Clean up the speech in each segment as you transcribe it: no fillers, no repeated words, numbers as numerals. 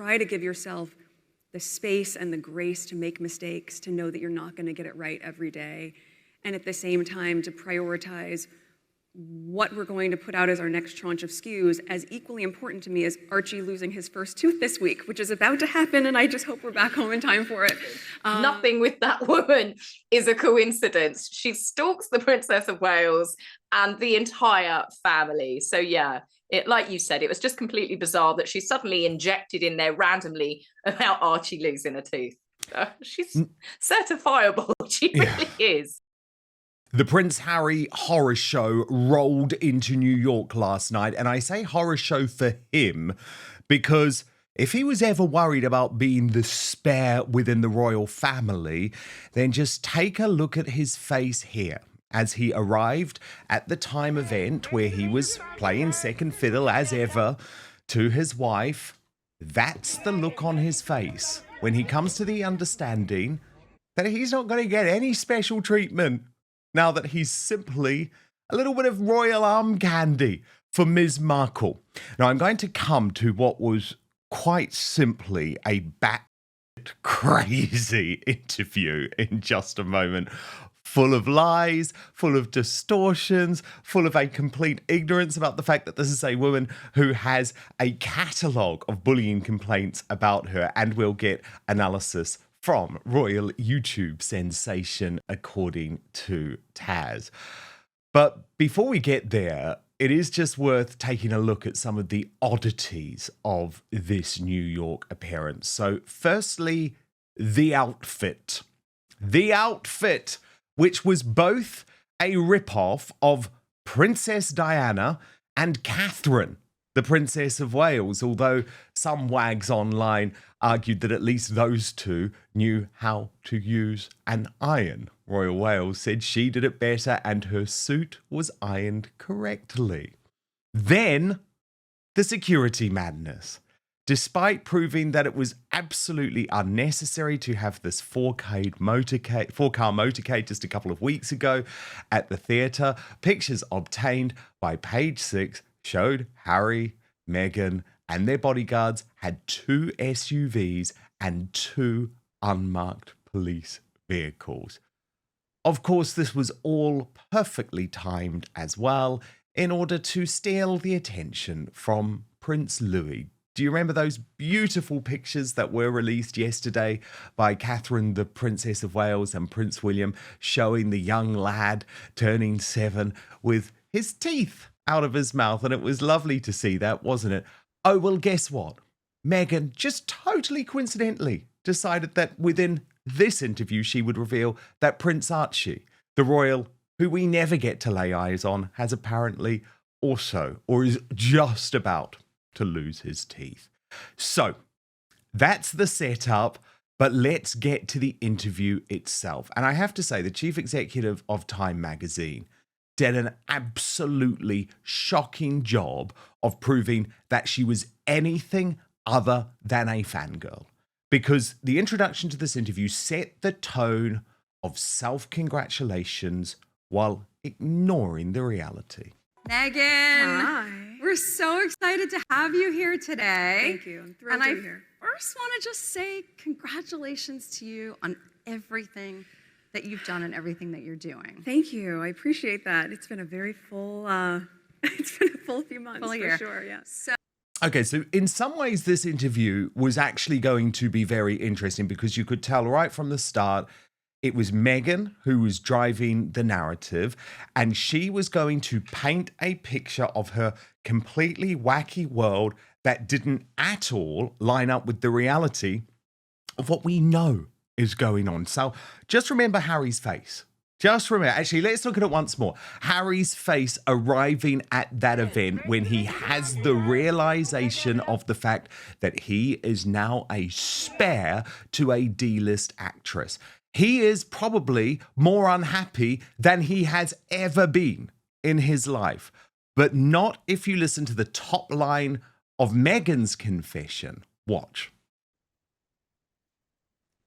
try to give yourself the space and the grace to make mistakes, to know that you're not going to get it right every day, and at the same time to prioritize what we're going to put out as our next tranche of SKUs as equally important to me as Archie losing his first tooth this week, which is about to happen, and I just hope we're back home in time for it. Nothing with that woman is a coincidence. She stalks the Princess of Wales and the entire family. So yeah, like you said, it was just completely bizarre that she suddenly injected in there randomly about Archie losing a tooth. She's certifiable. She really is. The Prince Harry horror show rolled into New York last night, and I say horror show for him because if he was ever worried about being the spare within the royal family, then just take a look at his face here as he arrived at the time event where he was playing second fiddle as ever to his wife. That's the look on his face when he comes to the understanding that he's not going to get any special treatment now that he's simply a little bit of royal arm candy for Ms. Markle. Now, I'm going to come to what was quite simply a bat crazy interview in just a moment. Full of lies, full of distortions, full of a complete ignorance about the fact that this is a woman who has a catalogue of bullying complaints about her, and we'll get analysis from royal YouTube sensation, according to Taz. But before we get there, it is just worth taking a look at some of the oddities of this New York appearance. So firstly, the outfit. The outfit, which was both a ripoff of Princess Diana and Catherine, the Princess of Wales, although some wags online argued that at least those two knew how to use an iron. Royal Wales said she did it better and her suit was ironed correctly. Then, the security madness. Despite proving that it was absolutely unnecessary to have this four-car motorcade just a couple of weeks ago at the theatre, pictures obtained by Page 6 showed Harry, Meghan, and their bodyguards had 2 SUVs and 2 unmarked police vehicles. Of course, this was all perfectly timed as well in order to steal the attention from Prince Louis. Do you remember those beautiful pictures that were released yesterday by Catherine, the Princess of Wales, and Prince William, showing the young lad turning 7 with his teeth out of his mouth? And it was lovely to see that, wasn't it? Oh, well, guess what? Meghan just totally coincidentally decided that within this interview she would reveal that Prince Archie, the royal who we never get to lay eyes on, has apparently also, or is just about to lose his teeth. So that's the setup, but let's get to the interview itself. And I have to say, the chief executive of Time magazine did an absolutely shocking job of proving that she was anything other than a fangirl. Because the introduction to this interview set the tone of self-congratulations while ignoring the reality. Meghan, Hi. we're so excited to have you here today. Thank you. I'm thrilled to be here. First want to just say congratulations to you on everything that you've done and everything that you're doing. Thank you. I appreciate that. It's been a very full, it's been a full few months Full for year. sure. Yeah. So Okay, so in some ways this interview was actually going to be very interesting because you could tell right from the start it was Meghan who was driving the narrative, and she was going to paint a picture of her completely wacky world that didn't at all line up with the reality of what we know is going on. So just remember Harry's face. Just remember, actually, let's look at it once more. Harry's face arriving at that event when he has the realization of the fact that he is now a spare to a D-list actress. He is probably more unhappy than he has ever been in his life. But not if you listen to the top line of Meghan's confession. Watch.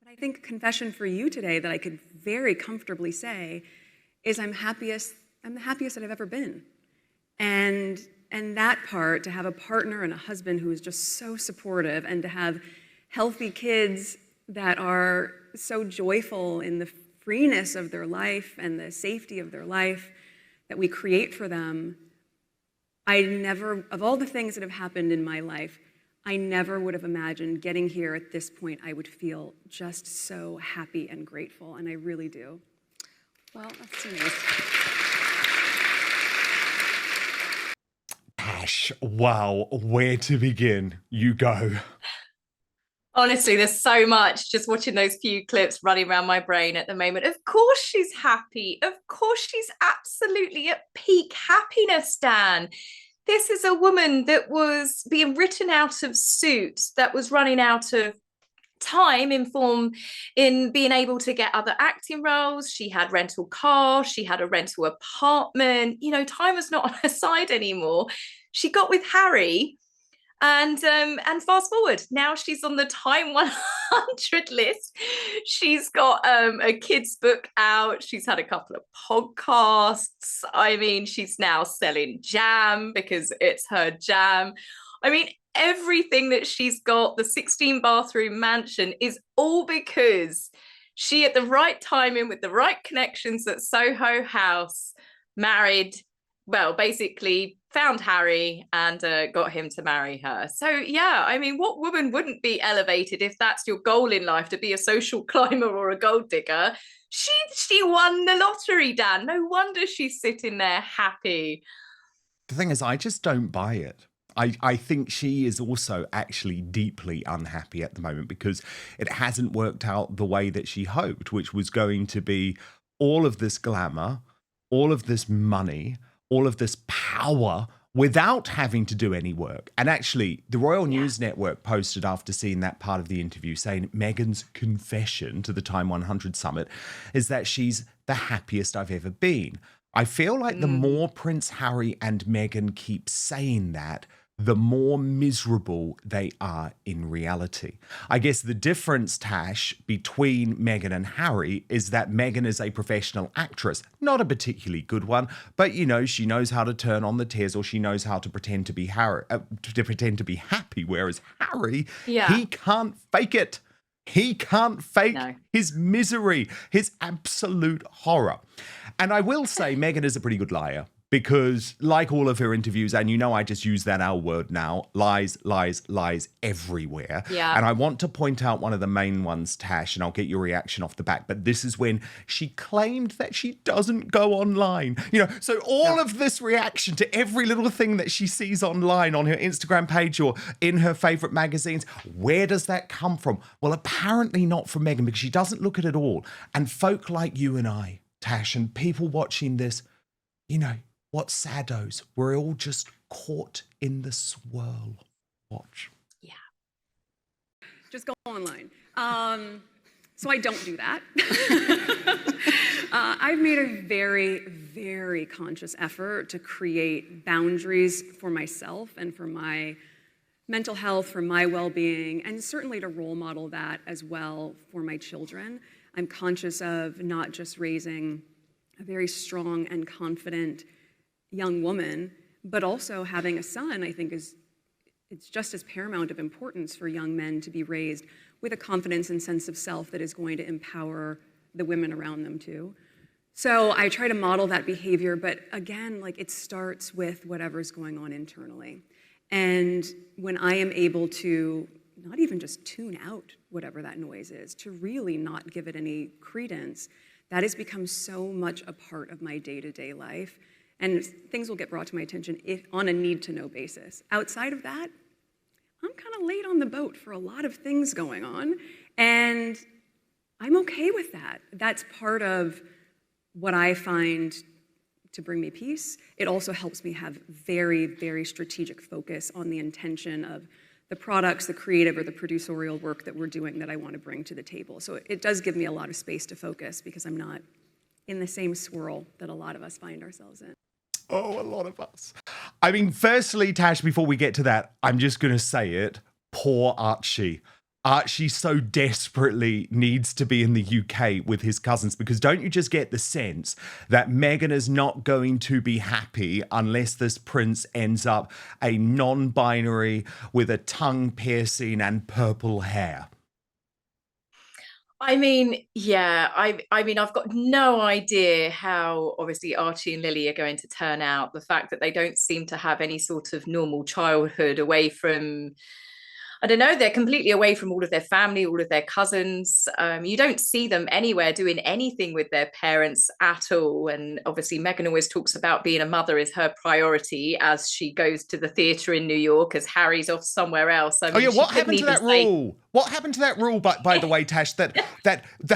I think confession for you today that I could very comfortably say is I'm the happiest that I've ever been. And And that part, to have a partner and a husband who is just so supportive, and to have healthy kids that are so joyful in the freeness of their life and the safety of their life that we create for them, I never, of all the things that have happened in my life, I never would have imagined getting here at this point. I would feel just so happy and grateful, and I really do. Well, that's nice. Ash, wow, where to begin? You go. Honestly, there's so much just watching those few clips running around my brain at the moment. Of course she's happy. Of course she's absolutely at peak happiness, Dan. This is a woman that was being written out of Suits, that was running out of time in being able to get other acting roles. She had rental cars, she had a rental apartment. You know, time was not on her side anymore. She got with Harry. And fast forward, now she's on the Time 100 list. She's got a kids book out. She's had a couple of podcasts. I mean, she's now selling jam because it's her jam. I mean, everything that she's got, the 16-bathroom mansion, is all because she, at the right timing, with the right connections at Soho House, married, well, basically found Harry and got him to marry her. So yeah, I mean, what woman wouldn't be elevated if that's your goal in life, to be a social climber or a gold digger? She won the lottery, Dan. No wonder she's sitting there happy. The thing is, I just don't buy it. I think she is also actually deeply unhappy at the moment because it hasn't worked out the way that she hoped, which was going to be all of this glamour, all of this money, all of this power without having to do any work. And actually, the Royal News Network posted after seeing that part of the interview saying Meghan's confession to the Time 100 summit is that she's the happiest I've ever been. I feel like the more Prince Harry and Meghan keep saying that, the more miserable they are in reality. I guess the difference, Tash, between Meghan and Harry is that Meghan is a professional actress, not a particularly good one, but you know, she knows how to turn on the tears, or she knows how to pretend to be happy, whereas Harry, he can't fake it. He can't fake his misery, his absolute horror. And I will say Meghan is a pretty good liar. Because like all of her interviews, and you know I just use that L word now, lies, lies, lies everywhere. Yeah. And I want to point out one of the main ones, Tash, and I'll get your reaction off the back. But this is when she claimed that she doesn't go online. You know, so all of this reaction to every little thing that she sees online on her Instagram page or in her favorite magazines, where does that come from? Well, apparently not from Meghan, because she doesn't look at it all. And folk like you and I, Tash, and people watching this, you know, what saddos, we're all just caught in the swirl. Watch. Yeah. Just go online. So I don't do that. I've made a very, very conscious effort to create boundaries for myself and for my mental health, for my well-being, and certainly to role model that as well for my children. I'm conscious of not just raising a very strong and confident young woman, but also having a son. I think it's just as paramount of importance for young men to be raised with a confidence and sense of self that is going to empower the women around them too. So I try to model that behavior, but again, like, it starts with whatever's going on internally. And when I am able to not even just tune out whatever that noise is, to really not give it any credence, that has become so much a part of my day-to-day life. And things will get brought to my attention on a need-to-know basis. Outside of that, I'm kind of late on the boat for a lot of things going on, and I'm okay with that. That's part of what I find to bring me peace. It also helps me have very, very strategic focus on the intention of the products, the creative or the producerial work that we're doing that I want to bring to the table. So it does give me a lot of space to focus because I'm not in the same swirl that a lot of us find ourselves in. Oh, a lot of us. I mean, firstly, Tash, before we get to that, I'm just going to say it. Poor Archie. Archie so desperately needs to be in the UK with his cousins, because don't you just get the sense that Meghan is not going to be happy unless this prince ends up a non-binary with a tongue piercing and purple hair? I mean, yeah, I mean, I've got no idea how obviously Archie and Lily are going to turn out. The fact that they don't seem to have any sort of normal childhood away from, I don't know, they're completely away from all of their family, all of their cousins. You don't see them anywhere doing anything with their parents at all. And obviously, Meghan always talks about being a mother is her priority as she goes to the theatre in New York, as Harry's off somewhere else. I mean, Oh yeah, what she happened couldn't to that even say, rule? What happened to that rule, by the way, Tash, that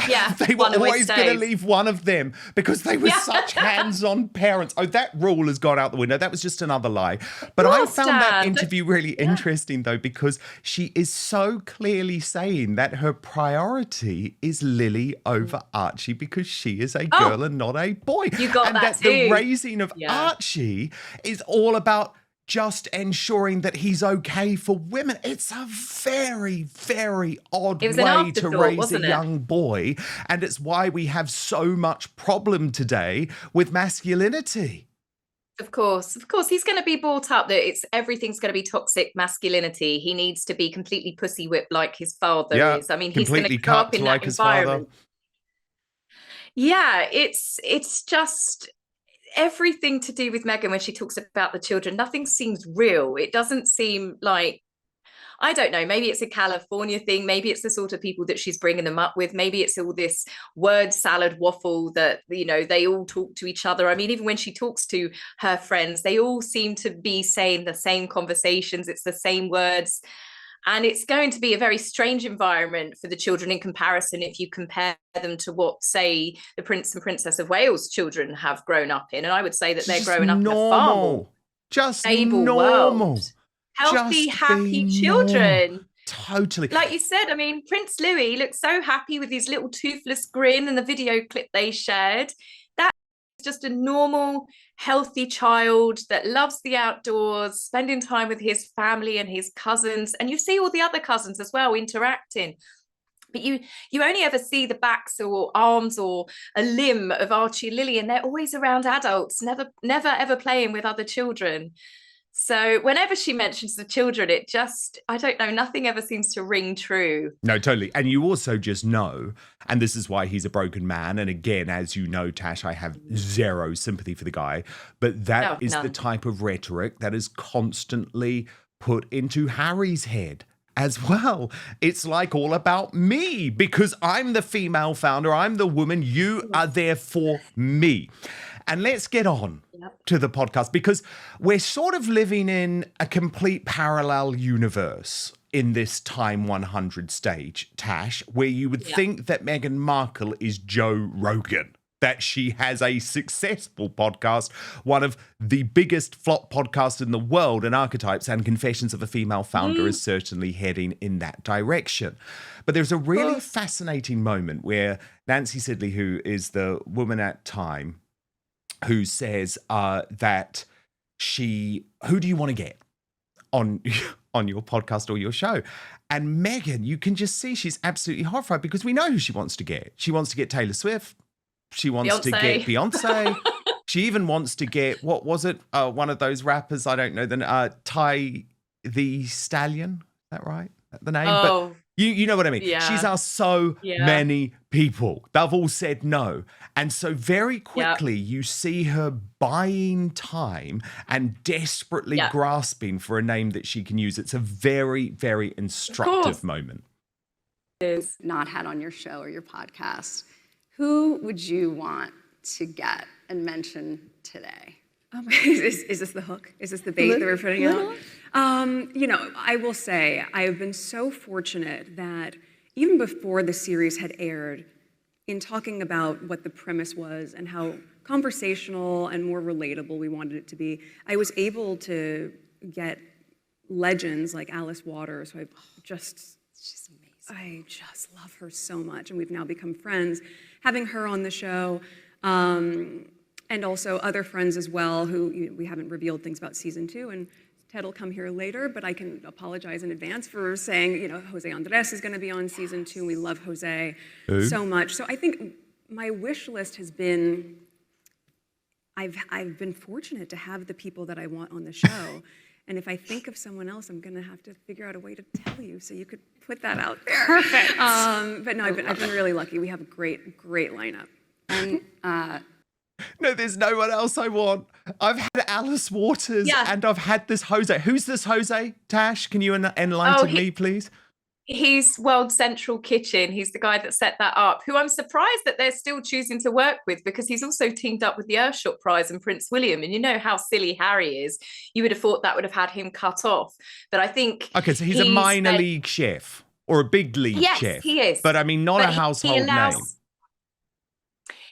Yeah, they were one always always going to stays. leave one of them because they were Yeah. such hands-on parents? Oh, that rule has gone out the window. That was just another lie. But I course, found that Dan. interview really interesting, though, because she is so clearly saying that her priority is Lily over Archie because she is a girl and not a boy. You got and that the too. raising of Yeah. Archie is all about just ensuring that he's okay for women. It's a very, very odd It was an way to afterthought, raise a wasn't it? young boy. And it's why we have so much problem today with masculinity. Of course, he's going to be brought up that everything's going to be toxic masculinity. He needs to be completely pussy whipped like his father Yeah, is. I mean, he's going to completely grow up cut in like that his father. environment. Yeah, it's just everything to do with Meghan when she talks about the children. Nothing seems real. It doesn't seem like, I don't know, maybe it's a California thing. Maybe it's the sort of people that she's bringing them up with. Maybe it's all this word salad waffle that, you know, they all talk to each other. I mean, even when she talks to her friends, they all seem to be saying the same conversations. It's the same words. And it's going to be a very strange environment for the children in comparison if you compare them to what, say, the Prince and Princess of Wales children have grown up in. And I would say that they're Just growing up in a far more just stable normal. world. Healthy, Just happy be children. normal. Totally. Like you said, I mean, Prince Louis looks so happy with his little toothless grin and the video clip they shared. That's just a normal, healthy child that loves the outdoors, spending time with his family and his cousins. And you see all the other cousins as well interacting. But you only ever see the backs or arms or a limb of Archie and Lily, and they're always around adults, never ever playing with other children. So whenever she mentions the children, it just, I don't know, nothing ever seems to ring true. No, totally. And you also just know, and this is why he's a broken man. And again, as you know, Tash, I have zero sympathy for the guy, but that is the none. type of rhetoric that is constantly put into Harry's head as well. It's like all about me because I'm the female founder. I'm the woman. You are there for me. And let's get on to the podcast because we're sort of living in a complete parallel universe in this Time 100 stage, Tash, where you would think that Meghan Markle is Joe Rogan, that she has a successful podcast, one of the biggest flop podcasts in the world, and Archetypes and Confessions of a Female Founder is certainly heading in that direction. But there's a really fascinating moment where Nancy Sidley, who is the woman at Time, who says that who do you want to get on your podcast or your show? And Meghan, you can just see she's absolutely horrified because we know who she wants to get. She wants to get Taylor Swift. She wants to get Beyonce. She even wants to get, what was it? One of those rappers, I don't know, Ty the Stallion. Is that right? The name? Oh. But you know what I mean? Yeah. She's asked so many people. They've all said no. And so very quickly you see her buying time and desperately grasping for a name that she can use. It's a very, very instructive moment. Not had on your show or your podcast, who would you want to get and mention today? Is this the hook? Is this the bait that we're putting out? You know, I will say I have been so fortunate that even before the series had aired, in talking about what the premise was and how conversational and more relatable we wanted it to be, I was able to get legends like Alice Waters, who she's amazing. I just love her so much, and we've now become friends. Having her on the show, and also other friends as well who we haven't revealed things about season 2, and Ted will come here later, but I can apologize in advance for saying, Jose Andres is going to be on season 2. We love Jose so much. So I think my wish list has been, I've been fortunate to have the people that I want on the show. And if I think of someone else, I'm going to have to figure out a way to tell you so you could put that out there. Perfect. But no, I've been really lucky. We have a great lineup. And No, there's no one else I want. I've had Alice Waters and I've had this Jose. Who's this Jose? Tash, can you enlighten me, please? He's World Central Kitchen. He's the guy that set that up, who I'm surprised that they're still choosing to work with, because he's also teamed up with the Earthshot Prize and Prince William. And you know how silly Harry is. You would have thought that would have had him cut off. But I think... Okay, so he's a minor league chef or a big league chef. Yes, he is. But I mean, not a household name.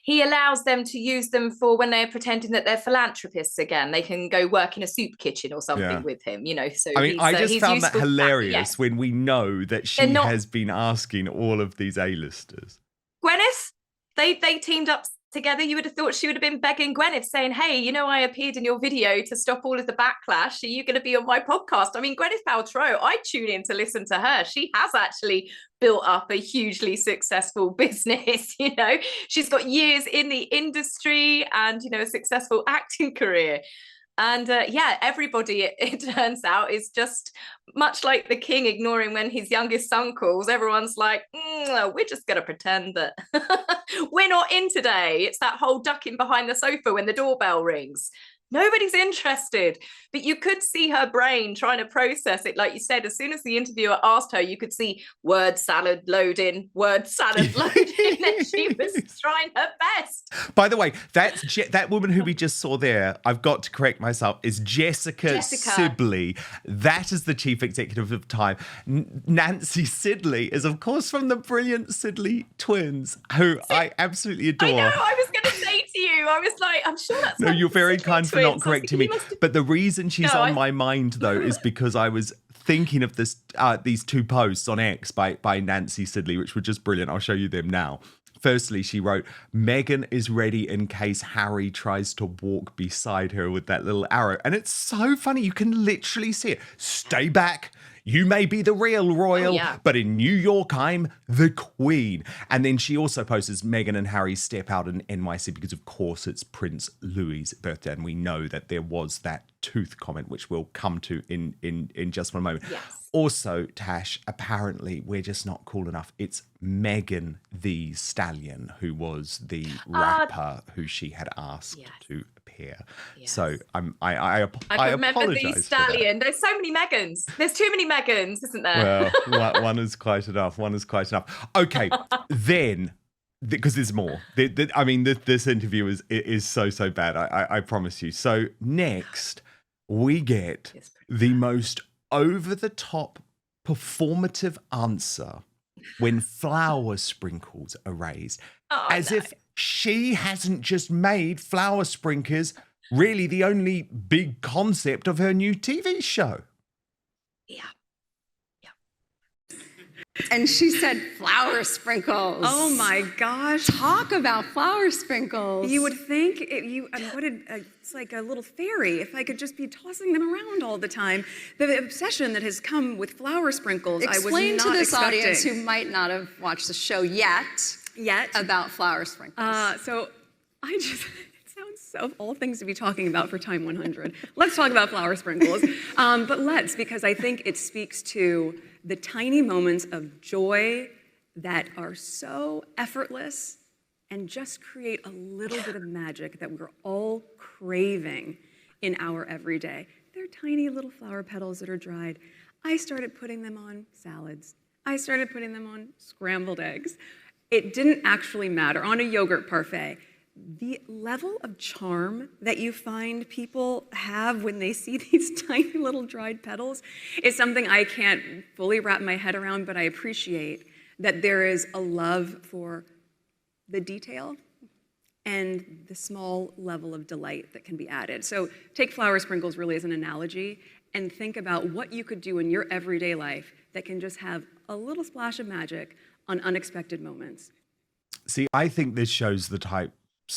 He allows them to use them for when they're pretending that they're philanthropists again. They can go work in a soup kitchen or something with him, So I mean, I just found that hilarious when we know that she has been asking all of these A-listers. Gwyneth, they teamed up together. You would have thought she would have been begging Gwyneth, saying, hey, I appeared in your video to stop all of the backlash. Are you going to be on my podcast? I mean, Gwyneth Paltrow, I tune in to listen to her. She has actually built up a hugely successful business. She's got years in the industry and, a successful acting career. And everybody, it turns out, is just much like the king ignoring when his youngest son calls. Everyone's like, we're just going to pretend that we're not in today. It's that whole ducking behind the sofa when the doorbell rings. Nobody's interested. But you could see her brain trying to process it. Like you said, as soon as the interviewer asked her, you could see word salad loading, and she was trying her best. By the way, that woman who we just saw there, I've got to correct myself, is Jessica Sibley. That is the chief executive of Time. Nancy Sidley is, of course, from the brilliant Sidley twins, who I absolutely adore. I know, I was going to say to you, I was like, I'm sure that's No, you're very kind for not correcting me. But the reason she's on my mind, though, is because I was thinking of these 2 posts on X by Nancy Sidley, which were just brilliant. I'll show you them now. Firstly, she wrote, Meghan is ready in case Harry tries to walk beside her with that little arrow. And it's so funny. You can literally see it. Stay back. You may be the real royal, but in New York, I'm the queen. And then she also posts Meghan and Harry step out in NYC because, of course, it's Prince Louis's birthday. And we know that there was that tooth comment, which we'll come to in just one moment. Yes. Also, Tash, apparently we're just not cool enough. It's Megan Thee Stallion, who was the rapper who she had asked to appear. Yes. So I remember apologize the Stallion. There's so many Megans. There's too many Megans, isn't there? Well, one is quite enough. Okay, then, because there's more. This interview is so bad. I promise you. So next, we get the most over-the-top performative answer when flour sprinkles are raised. As if she hasn't just made flour sprinkles really the only big concept of her new TV show. Yeah. And she said flour sprinkles. Oh my gosh. Talk about flour sprinkles. You would think it's like a little fairy if I could just be tossing them around all the time. The obsession that has come with flour sprinkles, Explain I was to not this expecting. audience who might not have watched the show yet about flour sprinkles. So it sounds so, of all things to be talking about for Time 100. Let's talk about flour sprinkles. Because I think it speaks to the tiny moments of joy that are so effortless and just create a little bit of magic that we're all craving in our everyday. They're tiny little flower petals that are dried. I started putting them on salads. I started putting them on scrambled eggs. It didn't actually matter. On a yogurt parfait, the level of charm that you find people have when they see these tiny little dried petals is something I can't fully wrap my head around, but I appreciate that there is a love for the detail and the small level of delight that can be added. So take flour sprinkles really as an analogy and think about what you could do in your everyday life that can just have a little splash of magic on unexpected moments. See, I think this shows the types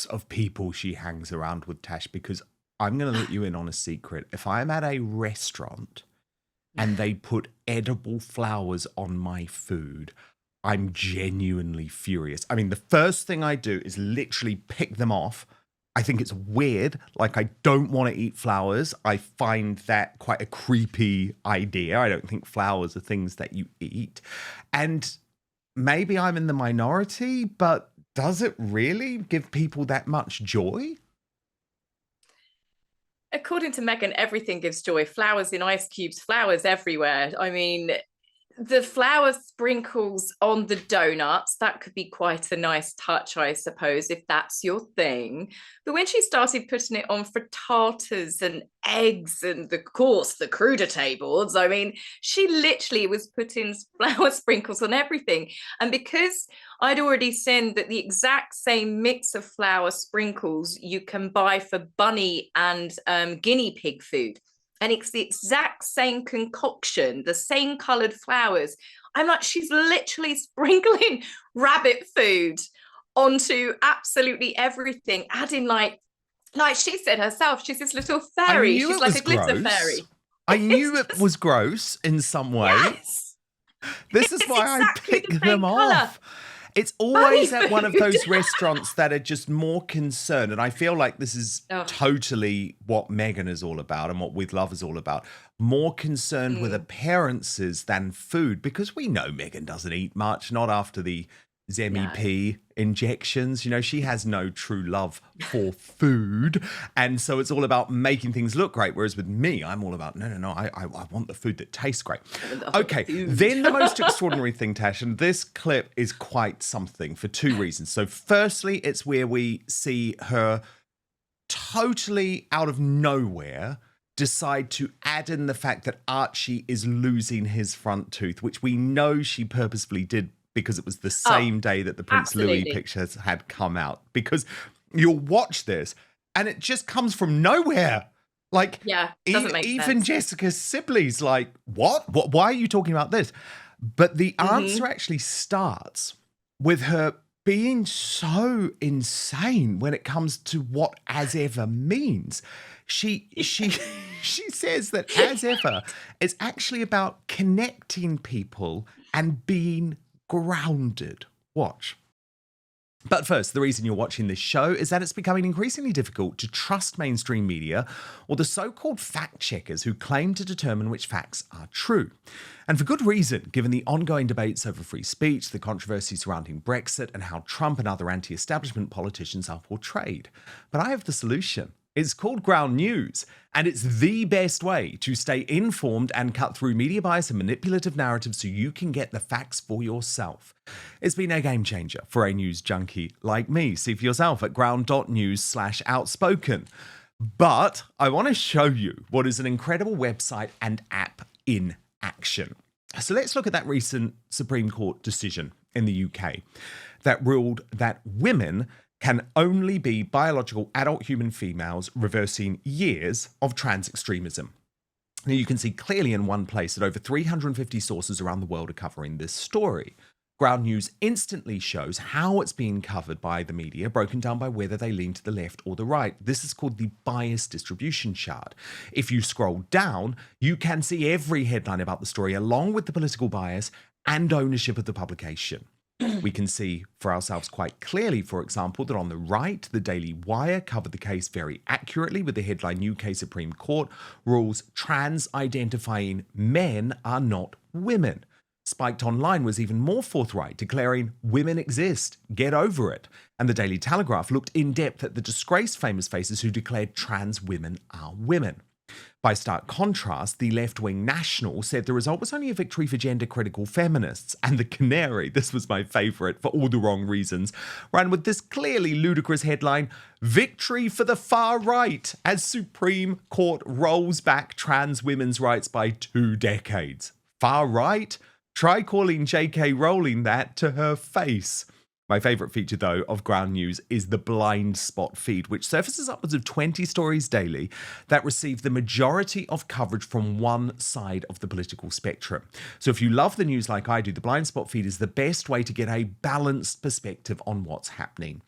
of people she hangs around with, Tash, because I'm going to let you in on a secret. If I'm at a restaurant and they put edible flowers on my food, I'm genuinely furious. I mean, the first thing I do is literally pick them off. I think it's weird. Like, I don't want to eat flowers. I find that quite a creepy idea. I don't think flowers are things that you eat. And maybe I'm in the minority, but does it really give people that much joy? According to Meghan, everything gives joy. Flowers in ice cubes, flowers everywhere. I mean, the flower sprinkles on the donuts, that could be quite a nice touch, I suppose, if that's your thing. But when she started putting it on for tartars and eggs and, of course, the cruditables, I mean, she literally was putting flower sprinkles on everything. And because I'd already seen that the exact same mix of flower sprinkles you can buy for bunny and guinea pig food, and it's the exact same concoction, the same coloured flowers. I'm like, she's literally sprinkling rabbit food onto absolutely everything, adding like she said herself, she's this little fairy. She's like a glitter fairy. I knew it was gross in some way. Yes. This is why exactly I pick them off. It's always at one of those restaurants that are just more concerned. And I feel like this is totally what Meghan is all about and what With Love is all about. More concerned with appearances than food, because we know Meghan doesn't eat much, not after the Zemi injections. You know, she has no true love for food. And so it's all about making things look great. Whereas with me, I'm all about, no, I want the food that tastes great. Okay, then the most extraordinary thing, Tash, and this clip is quite something for two reasons. So firstly, it's where we see her totally out of nowhere decide to add in the fact that Archie is losing his front tooth, which we know she purposefully did because it was the same day that the Prince Louis pictures had come out. Because you'll watch this and it just comes from nowhere. Like, doesn't make even sense. Jessica Sibley's like, what? Why are you talking about this? But the answer actually starts with her being so insane when it comes to what as ever means. She says that as ever is actually about connecting people and being grounded. Watch. But first, the reason you're watching this show is that it's becoming increasingly difficult to trust mainstream media or the so-called fact checkers who claim to determine which facts are true. And for good reason, given the ongoing debates over free speech, the controversy surrounding Brexit, and how Trump and other anti-establishment politicians are portrayed. But I have the solution. It's called Ground News, and it's the best way to stay informed and cut through media bias and manipulative narratives so you can get the facts for yourself. It's been a game changer for a news junkie like me. See for yourself at ground.news/outspoken. But I want to show you what is an incredible website and app in action. So let's look at that recent Supreme Court decision in the UK that ruled that women can only be biological adult human females, reversing years of trans extremism. Now, you can see clearly in one place that over 350 sources around the world are covering this story. Ground News instantly shows how it's being covered by the media, broken down by whether they lean to the left or the right. This is called the bias distribution chart. If you scroll down, you can see every headline about the story, along with the political bias and ownership of the publication. We can see for ourselves quite clearly, for example, that on the right, the Daily Wire covered the case very accurately with the headline, UK Supreme Court rules trans identifying men are not women. Spiked Online was even more forthright, declaring women exist, get over it. And the Daily Telegraph looked in depth at the disgraced famous faces who declared trans women are women. By stark contrast, the left-wing National said the result was only a victory for gender-critical feminists, and the Canary, this was my favourite for all the wrong reasons, ran with this clearly ludicrous headline, "Victory for the far right as Supreme Court rolls back trans women's rights by 2 decades. Far right? Try calling J.K. Rowling that to her face." My favourite feature, though, of Ground News is the blind spot feed, which surfaces upwards of 20 stories daily that receive the majority of coverage from one side of the political spectrum. So if you love the news like I do, the blind spot feed is the best way to get a balanced perspective on what's happening.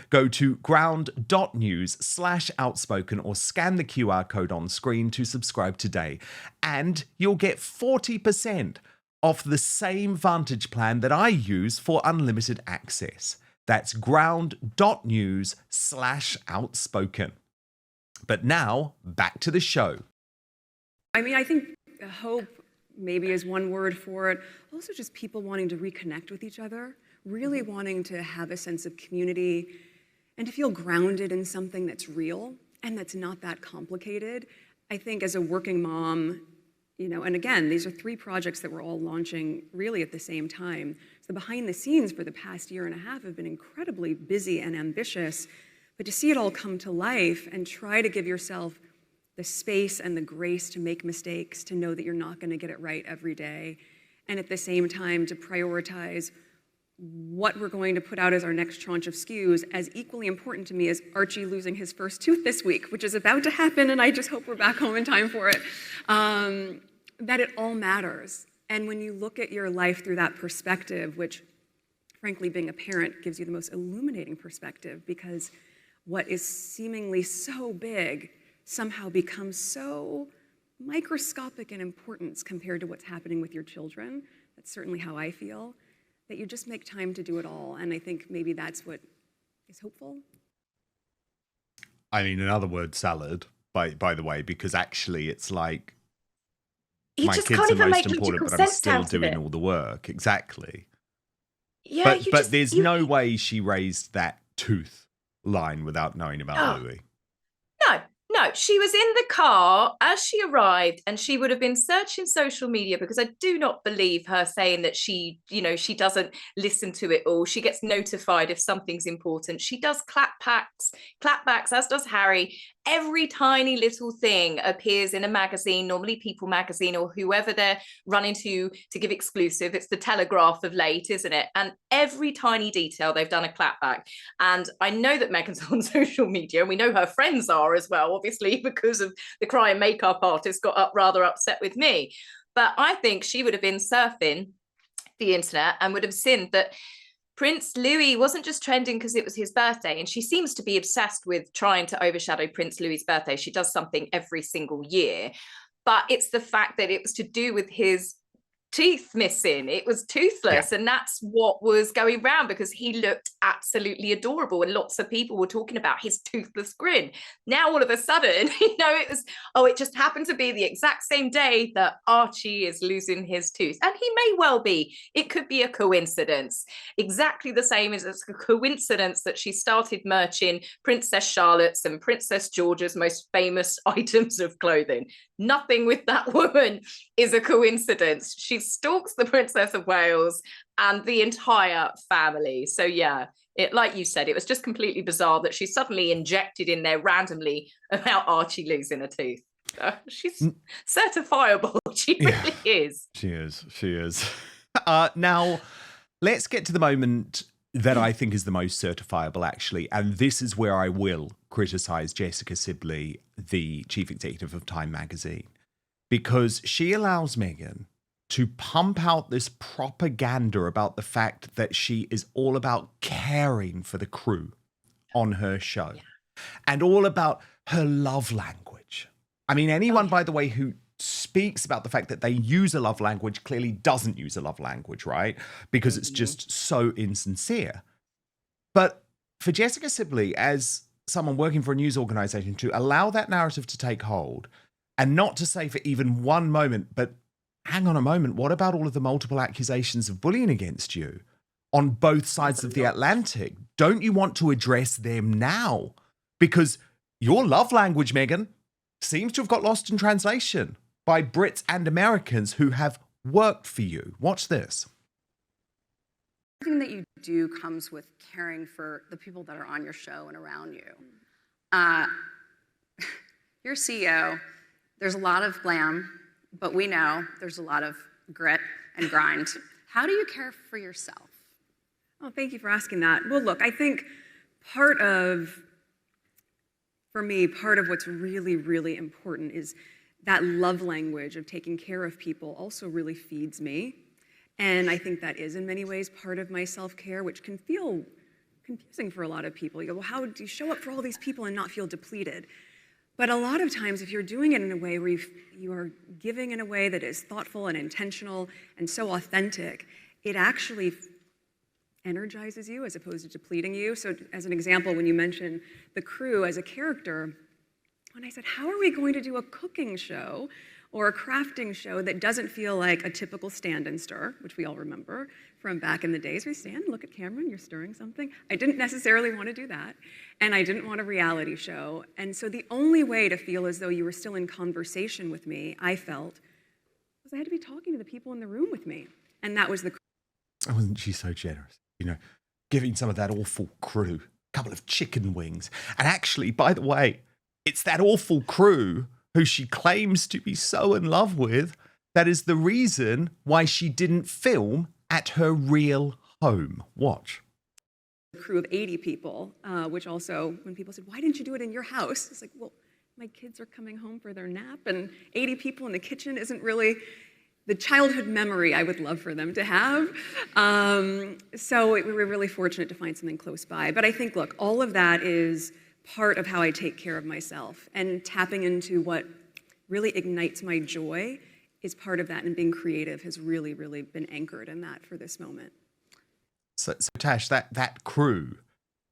Go to ground.news/outspoken or scan the QR code on screen to subscribe today, and you'll get 40% off the same Vantage plan that I use for unlimited access. That's ground.news/outspoken. But now, back to the show. I mean, I think hope maybe is one word for it. Also just people wanting to reconnect with each other, really wanting to have a sense of community and to feel grounded in something that's real and that's not that complicated. I think as a working mom, and again, these are 3 projects that we're all launching really at the same time. So behind the scenes for the past year and a half have been incredibly busy and ambitious, but to see it all come to life and try to give yourself the space and the grace to make mistakes, to know that you're not going to get it right every day, and at the same time to prioritize what we're going to put out as our next tranche of SKUs as equally important to me as Archie losing his first tooth this week, which is about to happen, and I just hope we're back home in time for it, that it all matters. And when you look at your life through that perspective, which frankly being a parent gives you the most illuminating perspective, because what is seemingly so big somehow becomes so microscopic in importance compared to what's happening with your children. That's certainly how I feel. That you just make time to do it all. And I think maybe that's what is hopeful. I mean, another word, salad, by the way, because actually it's like, You my just kids can't are even most make important, logical but I'm sense still out of doing it. all the work. Exactly. Yeah, But there's no way she raised that tooth line without knowing about Louis. No, she was in the car as she arrived, and she would have been searching social media, because I do not believe her saying that she doesn't listen to it all. She gets notified if something's important. She does clapbacks, as does Harry. Every tiny little thing appears in a magazine, normally People magazine or whoever they're running to give exclusive. It's the Telegraph of late, isn't it? And every tiny detail, they've done a clapback. And I know that Meghan's on social media, and we know her friends are as well, obviously, because of the cry and makeup artist got rather upset with me. But I think she would have been surfing the internet and would have seen that Prince Louis wasn't just trending because it was his birthday, and she seems to be obsessed with trying to overshadow Prince Louis's birthday. She does something every single year, but it's the fact that it was to do with his teeth missing. It was toothless, and that's what was going round, because he looked absolutely adorable, and lots of people were talking about his toothless grin. Now all of a sudden, it just happened to be the exact same day that Archie is losing his tooth, and he may well be. It could be a coincidence, exactly the same as it's a coincidence that she started merching Princess Charlotte's and Princess George's most famous items of clothing. Nothing with that woman is a coincidence. She stalks the Princess of Wales and the entire family. So yeah, like you said, it was just completely bizarre that she suddenly injected in there randomly about Archie losing a tooth. She's certifiable. She really is. She is. Now, let's get to the moment that I think is the most certifiable, actually. And this is where I will criticize Jessica Sibley, the chief executive of Time magazine, because she allows Meghan to pump out this propaganda about the fact that she is all about caring for the crew on her show and all about her love language. I mean, anyone, by the way, who speaks about the fact that they use a love language clearly doesn't use a love language, right? Because it's just so insincere. But for Jessica Sibley, as someone working for a news organization, to allow that narrative to take hold and not to say for even one moment, but hang on a moment, what about all of the multiple accusations of bullying against you on both sides of the Atlantic? Don't you want to address them now? Because your love language, Meghan, seems to have got lost in translation by Brits and Americans who have worked for you. Watch this. Everything that you do comes with caring for the people that are on your show and around you. You're CEO. There's a lot of glam, but we know there's a lot of grit and grind. How do you care for yourself? Oh, thank you for asking that. Well, look, I think part of, for me, part of what's really, really important is that love language of taking care of people also really feeds me. And I think that is in many ways part of my self-care, which can feel confusing for a lot of people. You go, well, how do you show up for all these people and not feel depleted? But a lot of times, if you're doing it in a way where you are giving in a way that is thoughtful and intentional and so authentic, it actually energizes you as opposed to depleting you. So as an example, when you mentioned the crew as a character, when I said, how are we going to do a cooking show or a crafting show that doesn't feel like a typical stand and stir, which we all remember from back in the days. We stand, look at Cameron, you're stirring something. I didn't necessarily want to do that, and I didn't want a reality show. And so the only way to feel as though you were still in conversation with me, I felt, was I had to be talking to the people in the room with me. And that was the... Oh, wasn't she so generous? You know, giving some of that awful crew a couple of chicken wings. And actually, by the way, it's that awful crew who she claims to be so in love with that is the reason why she didn't film at her real home. Watch. A crew of 80 people, which also, when people said, why didn't you do it in your house? It's like, well, my kids are coming home for their nap, and 80 people in the kitchen isn't really the childhood memory I would love for them to have. So we were really fortunate to find something close by. But I think, look, all of that is part of how I take care of myself, and tapping into what really ignites my joy is part of that, and being creative has really, really been anchored in that for this moment. So Tash, that crew,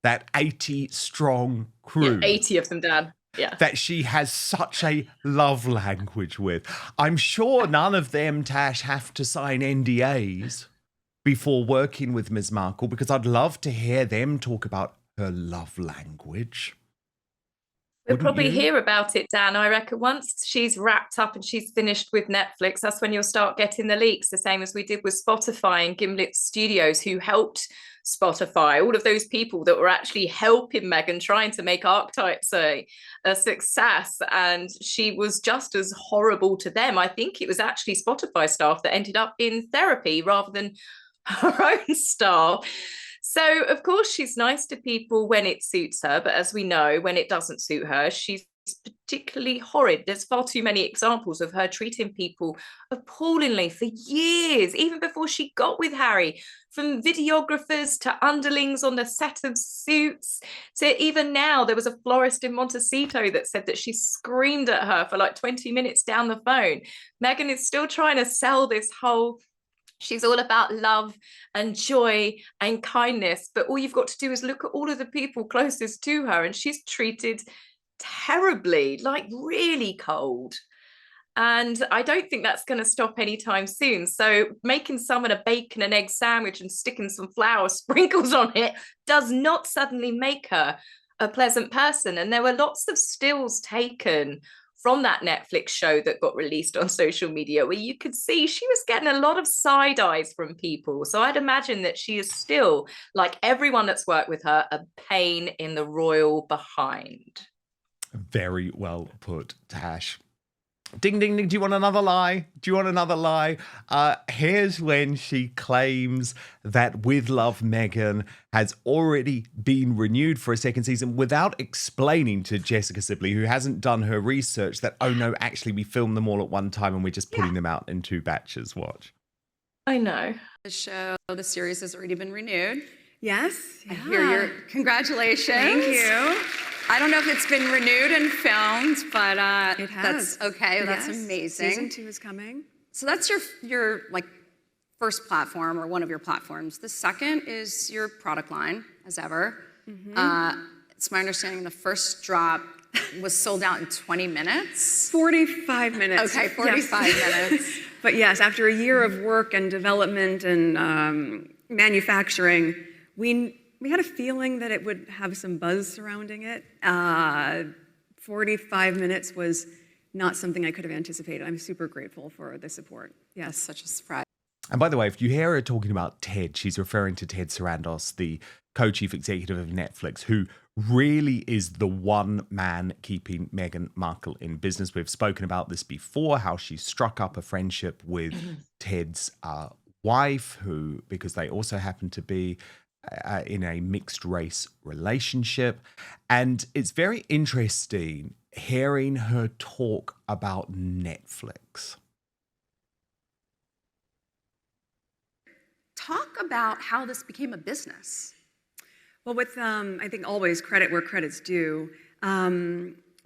that 80-strong crew. Yeah, 80 of them, Dan. Yeah. That she has such a love language with. I'm sure none of them, Tash, have to sign NDAs before working with Ms. Markle, because I'd love to hear them talk about her love language. We'll probably hear about it, Dan. I reckon once she's wrapped up and she's finished with Netflix, that's when you'll start getting the leaks, the same as we did with Spotify and Gimlet Studios, who helped Spotify, all of those people that were actually helping Meghan, trying to make Archetypes a success. And she was just as horrible to them. I think it was actually Spotify staff that ended up in therapy rather than her own staff. So, of course, she's nice to people when it suits her. But as we know, when it doesn't suit her, she's particularly horrid. There's far too many examples of her treating people appallingly for years, even before she got with Harry, from videographers to underlings on the set of Suits. So even now, there was a florist in Montecito that said that she screamed at her for like 20 minutes down the phone. Meghan is still trying to sell this whole... She's all about love and joy and kindness, but all you've got to do is look at all of the people closest to her, and she's treated terribly, like really cold. And I don't think that's going to stop anytime soon. So making someone a bacon and egg sandwich and sticking some flour sprinkles on it does not suddenly make her a pleasant person. And there were lots of stills taken from that Netflix show that got released on social media where you could see she was getting a lot of side eyes from people. So I'd imagine that she is still, like everyone that's worked with her, a pain in the royal behind. Very well put, Tash. Ding, ding, ding. Do you want another lie? Do you want another lie? Here's when she claims that With Love Meghan has already been renewed for a second season without explaining to Jessica Sibley, who hasn't done her research, that, oh no, actually we filmed them all at one time and we're just putting them out in 2 batches. Watch. I know. The series has already been renewed. Yes. I hear your congratulations. Thank you. I don't know if it's been renewed and filmed, but It has. that's okay. Yes. That's amazing. Season 2 is coming. So that's your like first platform, or one of your platforms. The second is your product line, as ever. It's my understanding the first drop was sold out in 20 minutes. 45 minutes. Okay, 45 Yes. minutes. But yes, after a year of work and development and manufacturing, we had a feeling that it would have some buzz surrounding it. 45 minutes was not something I could have anticipated. I'm super grateful for the support. That's Yes. such a surprise. And by the way, if you hear her talking about Ted, she's referring to Ted Sarandos, the co-chief executive of Netflix, who really is the one man keeping Meghan Markle in business. We've spoken about this before, how she struck up a friendship with Ted's wife, who, because they also happen to be in a mixed race relationship. And it's very interesting hearing her talk about Netflix. Talk about how this became a business. Well, with I think always credit where credit's due.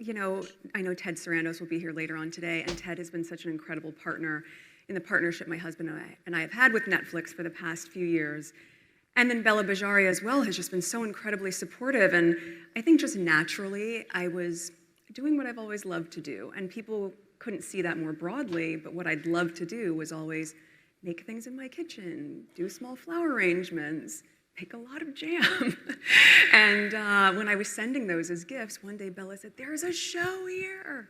You know, I know Ted Sarandos will be here later on today, and Ted has been such an incredible partner in the partnership my husband and I have had with Netflix for the past few years. And then Bella Bajaria as well has just been so incredibly supportive. And I think just naturally, I was doing what I've always loved to do. And people couldn't see that more broadly, but what I'd love to do was always make things in my kitchen, do small flower arrangements, make a lot of jam. And when I was sending those as gifts, one day Bella said, "There's a show here."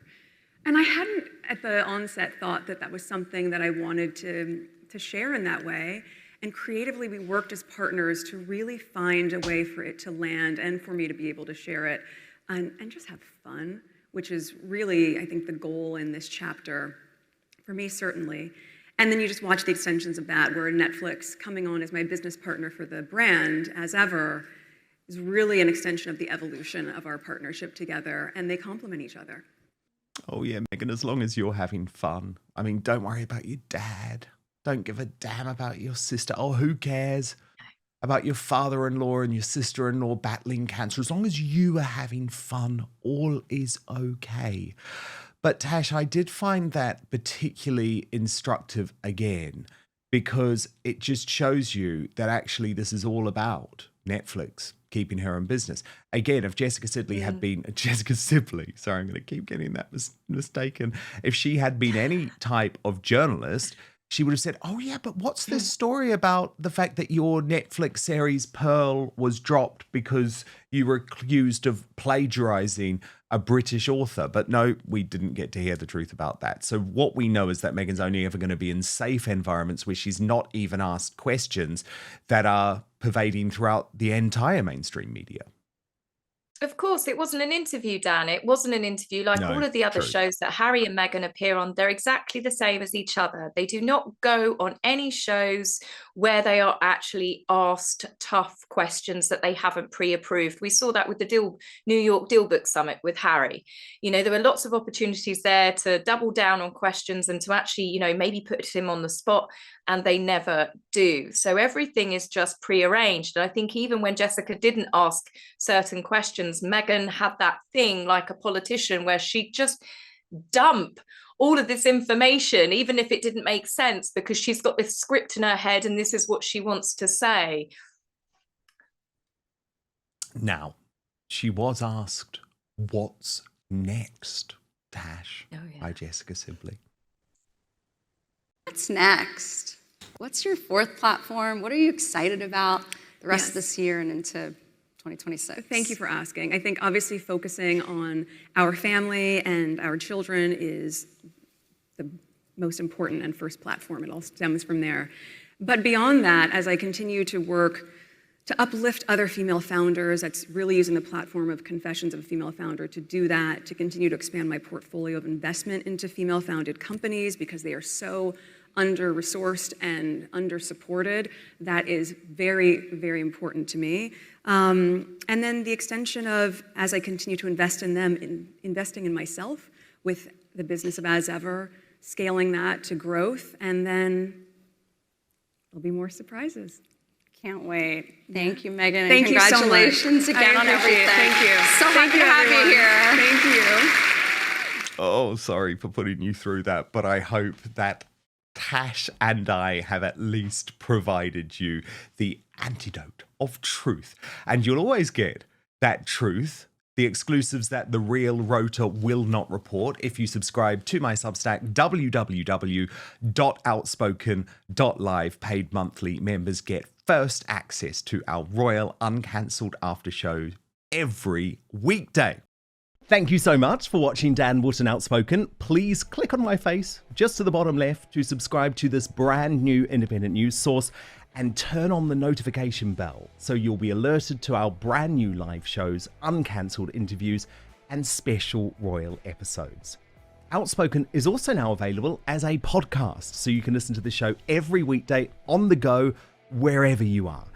And I hadn't at the onset thought that that was something that I wanted to share in that way. And creatively, we worked as partners to really find a way for it to land and for me to be able to share it and just have fun, which is really, I think, the goal in this chapter, for me, certainly. And then you just watch the extensions of that, where Netflix coming on as my business partner for the brand, as ever, is really an extension of the evolution of our partnership together, and they complement each other. Oh yeah, Meghan, as long as you're having fun. I mean, don't worry about your dad. Don't give a damn about your sister. Oh, who cares about your father-in-law and your sister-in-law battling cancer? As long as you are having fun, all is okay. But Tash, I did find that particularly instructive again, because it just shows you that actually this is all about Netflix keeping her in business. Again, if Jessica Sibley had been, Jessica Sibley, sorry, I'm going to keep getting that mistaken. If she had been any type of journalist, she would have said, "Oh yeah, but what's this story about the fact that your Netflix series Pearl was dropped because you were accused of plagiarizing a British author?" But no, we didn't get to hear the truth about that. So what we know is that Meghan's only ever going to be in safe environments where she's not even asked questions that are pervading throughout the entire mainstream media. Of course, it wasn't an interview, Dan. It wasn't an interview like No, all of the other true. shows that Harry and Meghan appear on. They're exactly the same as each other. They do not go on any shows where they are actually asked tough questions that they haven't pre-approved. We saw that with the New York Deal Book Summit with Harry. You know, there were lots of opportunities there to double down on questions and to actually, you know, maybe put him on the spot, and they never do. So everything is just pre-arranged. And I think even when Jessica didn't ask certain questions, Meghan had that thing like a politician where she'd just dump all of this information, even if it didn't make sense, because she's got this script in her head and this is what she wants to say. Now, she was asked, "What's next, Tash?" by Jessica Sibley. What's next? What's your fourth platform? What are you excited about the rest of this year and into 2026? Thank you for asking. I think obviously focusing on our family and our children is the most important and first platform. It all stems from there. But beyond that, as I continue to work to uplift other female founders, that's really using the platform of Confessions of a Female Founder to do that, to continue to expand my portfolio of investment into female-founded companies because they are so under-resourced and under-supported. That is very, very important to me. And then the extension of, as I continue to invest in them, investing in myself with the business of As Ever, scaling that to growth, and then there'll be more surprises. Can't wait. Thank you, Meghan. Thank and you so much. congratulations again on everything. Thank you. So happy to have you here. Thank you. Oh, sorry for putting you through that, but I hope that Tash and I have at least provided you the antidote of truth. And you'll always get that truth, the exclusives that the real Rota will not report, if you subscribe to my Substack, www.outspoken.live. Paid monthly members get first access to our royal uncancelled after show every weekday. Thank you so much for watching Dan Wootton Outspoken. Please click on my face just to the bottom left to subscribe to this brand new independent news source and turn on the notification bell so you'll be alerted to our brand new live shows, uncancelled interviews, and special royal episodes. Outspoken is also now available as a podcast, so you can listen to the show every weekday on the go, wherever you are.